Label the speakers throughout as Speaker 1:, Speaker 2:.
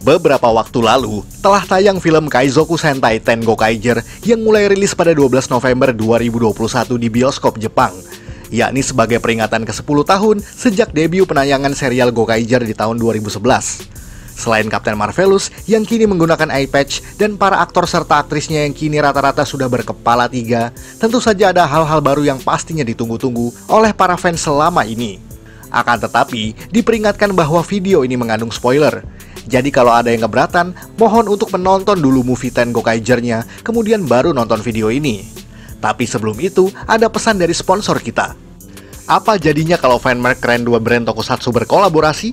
Speaker 1: Beberapa waktu lalu, telah tayang film Kaizoku Sentai Ten Gokaiger yang mulai rilis pada 12 November 2021 di bioskop Jepang, yakni sebagai peringatan ke-10 tahun sejak debut penayangan serial Gokaiger di tahun 2011. Selain Kapten Marvelous yang kini menggunakan eye patch dan para aktor serta aktrisnya yang kini rata-rata sudah berkepala 3, tentu saja ada hal-hal baru yang pastinya ditunggu-tunggu oleh para fans selama ini. Akan tetapi, diperingatkan bahwa video ini mengandung spoiler. Jadi kalau ada yang keberatan, mohon untuk menonton dulu movie Ten Gokaiger-nya, kemudian baru nonton video ini. Tapi sebelum itu, ada pesan dari sponsor kita. Apa jadinya kalau fanmark keren dua brand tokusatsu berkolaborasi?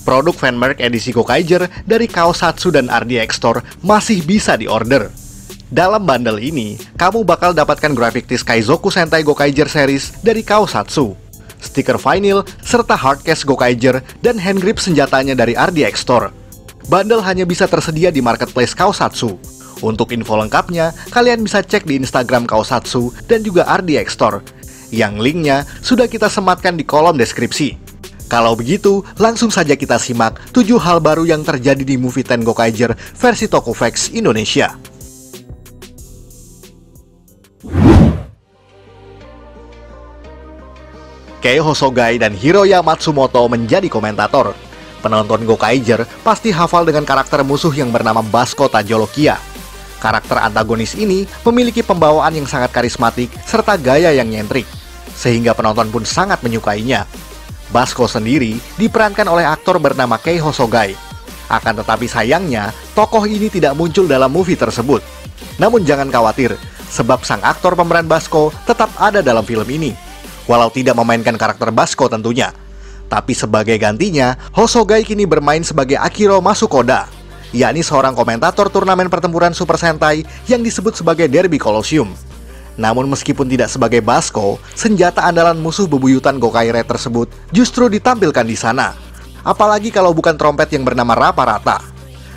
Speaker 1: Produk fanmark edisi Gokaiger dari Kaosatsu dan RDX Store masih bisa diorder. Dalam bundle ini, kamu bakal dapatkan graphic tees Kaizoku Sentai Gokaiger series dari Kaosatsu, stiker vinyl, serta hardcase Gokaiger, dan hand grip senjatanya dari RDX Store. Bundle hanya bisa tersedia di marketplace Kaosatsu. Untuk info lengkapnya, kalian bisa cek di Instagram Kaosatsu dan juga RDX Store, yang linknya sudah kita sematkan di kolom deskripsi. Kalau begitu, langsung saja kita simak 7 hal baru yang terjadi di movie Ten Gokaiger versi Tokufax Indonesia. Kei Hosogai dan Hiroya Matsumoto menjadi komentator. Penonton Gokaiger pasti hafal dengan karakter musuh yang bernama Basco Tajolokia. Karakter antagonis ini memiliki pembawaan yang sangat karismatik serta gaya yang nyentrik, sehingga penonton pun sangat menyukainya. Basco sendiri diperankan oleh aktor bernama Kei Hosogai. Akan tetapi sayangnya, tokoh ini tidak muncul dalam movie tersebut. Namun jangan khawatir, sebab sang aktor pemeran Basco tetap ada dalam film ini, walau tidak memainkan karakter Basco tentunya. Tapi sebagai gantinya, Hosogai kini bermain sebagai Akiro Masukoda, yakni seorang komentator turnamen pertempuran Super Sentai yang disebut sebagai Derby Colosseum. Namun meskipun tidak sebagai Basco, senjata andalan musuh bebuyutan Gokaiger tersebut justru ditampilkan di sana. Apalagi kalau bukan trompet yang bernama Rapa-Rata.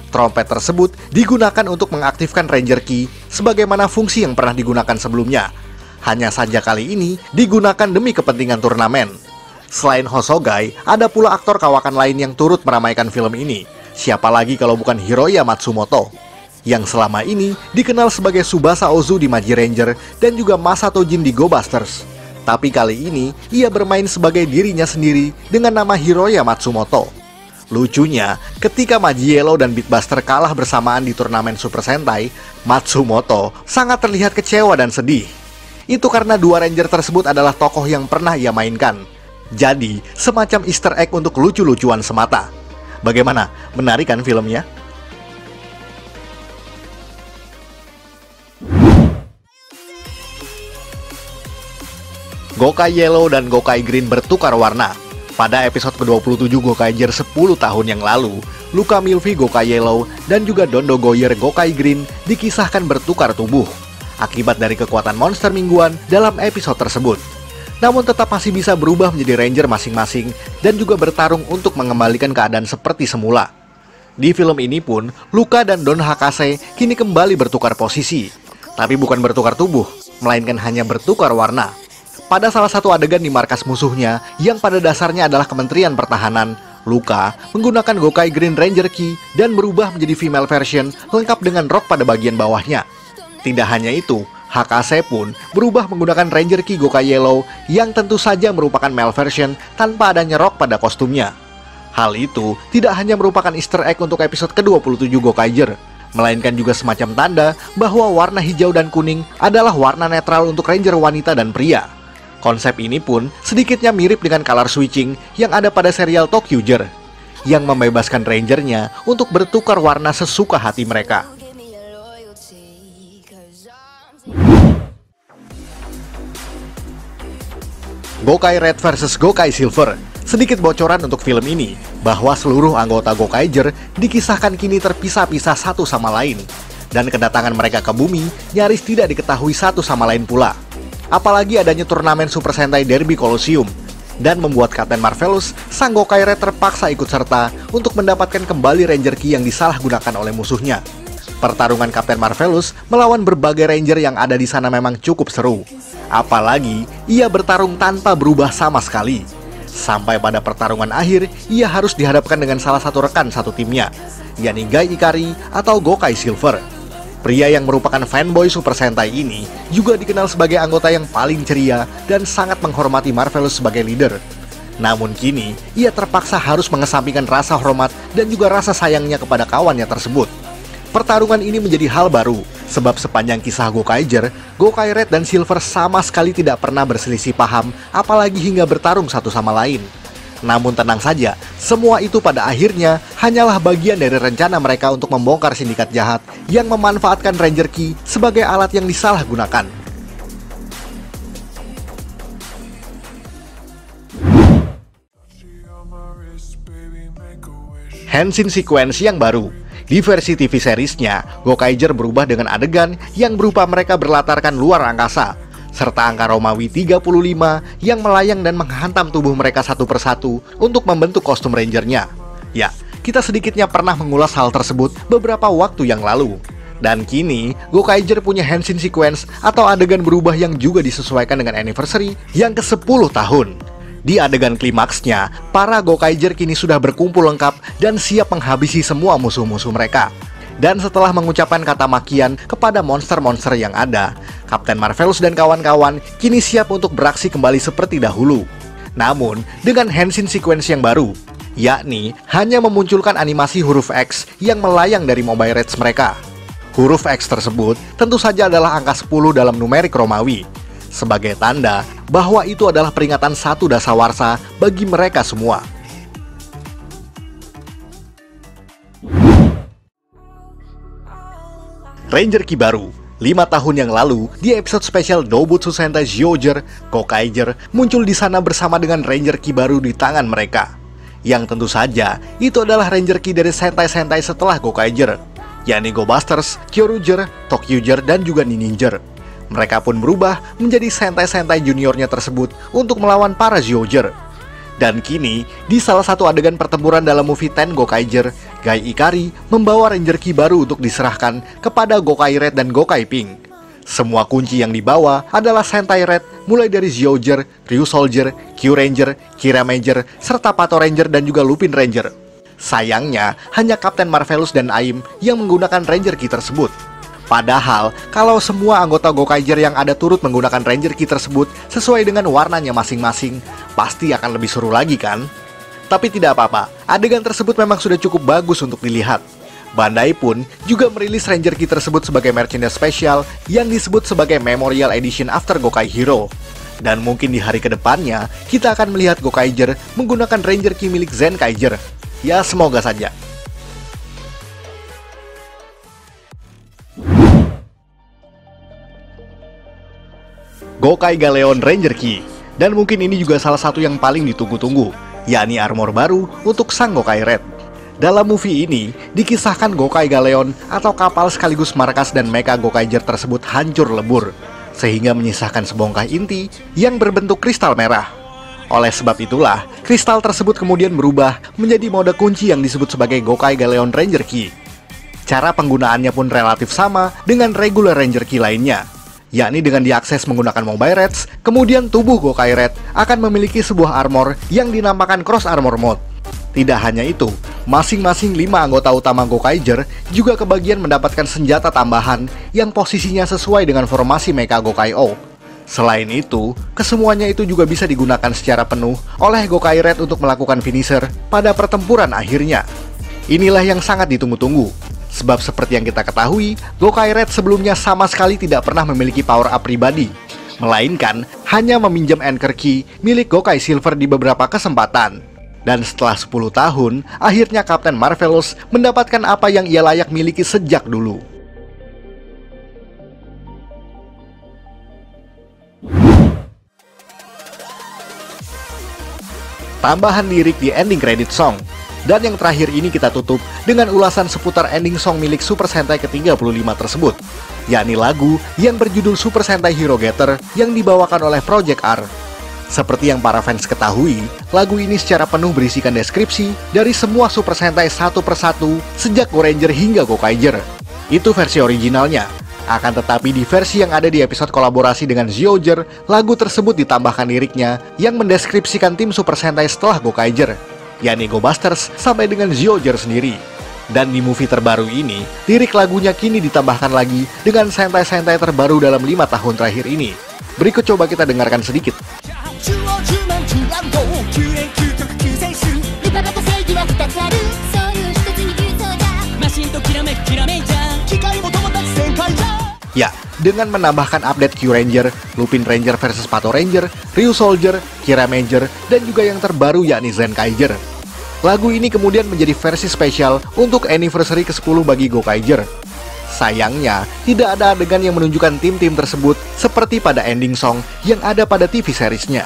Speaker 1: Trompet tersebut digunakan untuk mengaktifkan Ranger Key sebagaimana fungsi yang pernah digunakan sebelumnya. Hanya saja kali ini digunakan demi kepentingan turnamen. Selain Hosogai, ada pula aktor kawakan lain yang turut meramaikan film ini. Siapa lagi kalau bukan Hiroya Matsumoto, yang selama ini dikenal sebagai Tsubasa Ozu di Maji Ranger dan juga Masato Jin di Go Busters. Tapi kali ini, ia bermain sebagai dirinya sendiri dengan nama Hiroya Matsumoto. Lucunya, ketika Maji Yellow dan Beatbuster kalah bersamaan di turnamen Super Sentai, Matsumoto sangat terlihat kecewa dan sedih. Itu karena dua Ranger tersebut adalah tokoh yang pernah ia mainkan. Jadi, semacam easter egg untuk lucu-lucuan semata. Bagaimana? Menarik kan filmnya? Gokai Yellow dan Gokai Green bertukar warna. Pada episode ke-27 Gokaiger 10 tahun yang lalu, Luka Milvi Gokai Yellow dan juga Dondo Goyer Gokai Green dikisahkan bertukar tubuh akibat dari kekuatan monster mingguan dalam episode tersebut. Namun tetap masih bisa berubah menjadi Ranger masing-masing dan juga bertarung untuk mengembalikan keadaan seperti semula. Di film ini pun, Luka dan Don Hakase kini kembali bertukar posisi. Tapi bukan bertukar tubuh, melainkan hanya bertukar warna. Pada salah satu adegan di markas musuhnya, yang pada dasarnya adalah Kementerian Pertahanan, Luka menggunakan Gokai Green Ranger Key dan berubah menjadi female version lengkap dengan rok pada bagian bawahnya. Tidak hanya itu, Hakase pun berubah menggunakan Ranger Key Gokai Yellow yang tentu saja merupakan male version tanpa adanya rok pada kostumnya. Hal itu tidak hanya merupakan easter egg untuk episode ke-27 Gokaiger, melainkan juga semacam tanda bahwa warna hijau dan kuning adalah warna netral untuk Ranger wanita dan pria. Konsep ini pun sedikitnya mirip dengan color switching yang ada pada serial Tokyuger, yang membebaskan Rangernya untuk bertukar warna sesuka hati mereka. Gokai Red vs Gokai Silver. Sedikit bocoran untuk film ini, bahwa seluruh anggota Gokaiger dikisahkan kini terpisah-pisah satu sama lain, dan kedatangan mereka ke bumi nyaris tidak diketahui satu sama lain pula. Apalagi adanya turnamen Super Sentai Derby Colosseum, dan membuat Kapten Marvelous, sang Gokai Red terpaksa ikut serta untuk mendapatkan kembali Ranger Key yang disalahgunakan oleh musuhnya. Pertarungan Kapten Marvelous melawan berbagai Ranger yang ada di sana memang cukup seru. Apalagi, ia bertarung tanpa berubah sama sekali. Sampai pada pertarungan akhir, ia harus dihadapkan dengan salah satu rekan satu timnya, yakni Gai Ikari atau Gokai Silver. Pria yang merupakan fanboy Super Sentai ini juga dikenal sebagai anggota yang paling ceria dan sangat menghormati Marvelous sebagai leader. Namun kini, ia terpaksa harus mengesampingkan rasa hormat dan juga rasa sayangnya kepada kawannya tersebut. Pertarungan ini menjadi hal baru, sebab sepanjang kisah Gokaiger, Gokai Red dan Silver sama sekali tidak pernah berselisih paham, apalagi hingga bertarung satu sama lain. Namun tenang saja, semua itu pada akhirnya hanyalah bagian dari rencana mereka untuk membongkar sindikat jahat yang memanfaatkan Ranger Key sebagai alat yang disalahgunakan. Henshin Sequence yang baru. Di versi TV seriesnya, Gokaiger berubah dengan adegan yang berupa mereka berlatarkan luar angkasa, serta angka Romawi 35 yang melayang dan menghantam tubuh mereka satu persatu untuk membentuk kostum Rangernya. Ya, kita sedikitnya pernah mengulas hal tersebut beberapa waktu yang lalu. Dan kini, Gokaiger punya Henshin Sequence atau adegan berubah yang juga disesuaikan dengan anniversary yang ke-10 tahun. Di adegan klimaksnya, para Gokaiger kini sudah berkumpul lengkap dan siap menghabisi semua musuh-musuh mereka. Dan setelah mengucapkan kata makian kepada monster-monster yang ada, Kapten Marvelous dan kawan-kawan kini siap untuk beraksi kembali seperti dahulu. Namun, dengan Henshin Sequence yang baru, yakni hanya memunculkan animasi huruf X yang melayang dari Mobile Reds mereka. Huruf X tersebut tentu saja adalah angka 10 dalam numerik Romawi, sebagai tanda bahwa itu adalah peringatan satu dasawarsa bagi mereka semua. Ranger Key baru. 5 tahun yang lalu, di episode spesial Dobutsu Sentai Zyuohger, Gokaiger muncul di sana bersama dengan Ranger Key baru di tangan mereka. Yang tentu saja, itu adalah Ranger Key dari Sentai-Sentai setelah Gokaiger, yakni Go Busters, Kyoryuger, Tokyuger, dan juga Ninja. Mereka pun berubah menjadi Sentai-Sentai juniornya tersebut untuk melawan para Zyuohger. Dan kini, di salah satu adegan pertempuran dalam movie Ten Gokaiger, Gai Ikari membawa Ranger Key baru untuk diserahkan kepada Gokai Red dan Gokai Pink. Semua kunci yang dibawa adalah Sentai Red, mulai dari Zyuohger, Ryusoulger, Kyuranger, Kiramager, serta Pato Ranger dan juga Lupin Ranger. Sayangnya, hanya Kapten Marvelous dan Aim yang menggunakan Ranger Key tersebut. Padahal, kalau semua anggota Gokaiger yang ada turut menggunakan Ranger Key tersebut sesuai dengan warnanya masing-masing, pasti akan lebih seru lagi kan? Tapi tidak apa-apa, adegan tersebut memang sudah cukup bagus untuk dilihat. Bandai pun juga merilis Ranger Key tersebut sebagai merchandise spesial yang disebut sebagai Memorial Edition After Gokai Hero. Dan mungkin di hari kedepannya, kita akan melihat Gokaiger menggunakan Ranger Key milik Zenkaiger. Ya, semoga saja. Gokai Galeon Ranger Key. Dan mungkin ini juga salah satu yang paling ditunggu-tunggu, yakni armor baru untuk sang Gokai Red. Dalam movie ini, dikisahkan Gokai Galeon atau kapal sekaligus markas dan mecha Gokaiger tersebut hancur lebur, sehingga menyisahkan sebongkah inti yang berbentuk kristal merah. Oleh sebab itulah, kristal tersebut kemudian berubah menjadi mode kunci yang disebut sebagai Gokai Galeon Ranger Key. Cara penggunaannya pun relatif sama dengan regular Ranger Key lainnya, yakni dengan diakses menggunakan Mobile Reds, kemudian tubuh Gokai Red akan memiliki sebuah armor yang dinamakan Cross Armor Mode. Tidak hanya itu, masing-masing 5 anggota utama Gokaiger juga kebagian mendapatkan senjata tambahan yang posisinya sesuai dengan formasi Mecha Gokai-O. Selain itu, kesemuanya itu juga bisa digunakan secara penuh oleh Gokai Red untuk melakukan finisher pada pertempuran akhirnya. Inilah yang sangat ditunggu-tunggu. Sebab seperti yang kita ketahui, Gokai Red sebelumnya sama sekali tidak pernah memiliki power up pribadi, melainkan hanya meminjam Anchor Key milik Gokai Silver di beberapa kesempatan. Dan setelah 10 tahun, akhirnya Kapten Marvelous mendapatkan apa yang ia layak miliki sejak dulu. Tambahan lirik di ending credit song. Dan yang terakhir ini kita tutup dengan ulasan seputar ending song milik Super Sentai ke-35 tersebut, yakni lagu yang berjudul Super Sentai Hero Getter yang dibawakan oleh Project R. Seperti yang para fans ketahui, lagu ini secara penuh berisikan deskripsi dari semua Super Sentai satu persatu sejak Goranger hingga Gokaiger. Itu versi originalnya. Akan tetapi di versi yang ada di episode kolaborasi dengan Zyuohger, lagu tersebut ditambahkan liriknya yang mendeskripsikan tim Super Sentai setelah Gokaiger, yakni Go Busters sampai dengan Zyuohger sendiri. Dan di movie terbaru ini, lirik lagunya kini ditambahkan lagi dengan sentai-sentai terbaru dalam 5 tahun terakhir ini. Berikut coba kita dengarkan sedikit. Ya, dengan menambahkan update Q-Ranger, Lupin Ranger versus Pato Ranger, Ryu Soldier, Kira Major, dan juga yang terbaru yakni Zenkaiger. Lagu ini kemudian menjadi versi spesial untuk anniversary ke-10 bagi Gokaiger. Sayangnya, tidak ada adegan yang menunjukkan tim-tim tersebut seperti pada ending song yang ada pada TV seriesnya.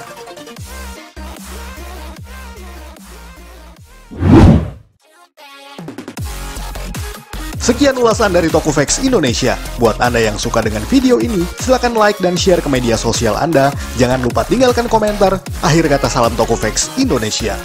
Speaker 1: Sekian ulasan dari Tokofax Indonesia. Buat Anda yang suka dengan video ini, silahkan like dan share ke media sosial Anda. Jangan lupa tinggalkan komentar. Akhir kata salam Tokofax Indonesia.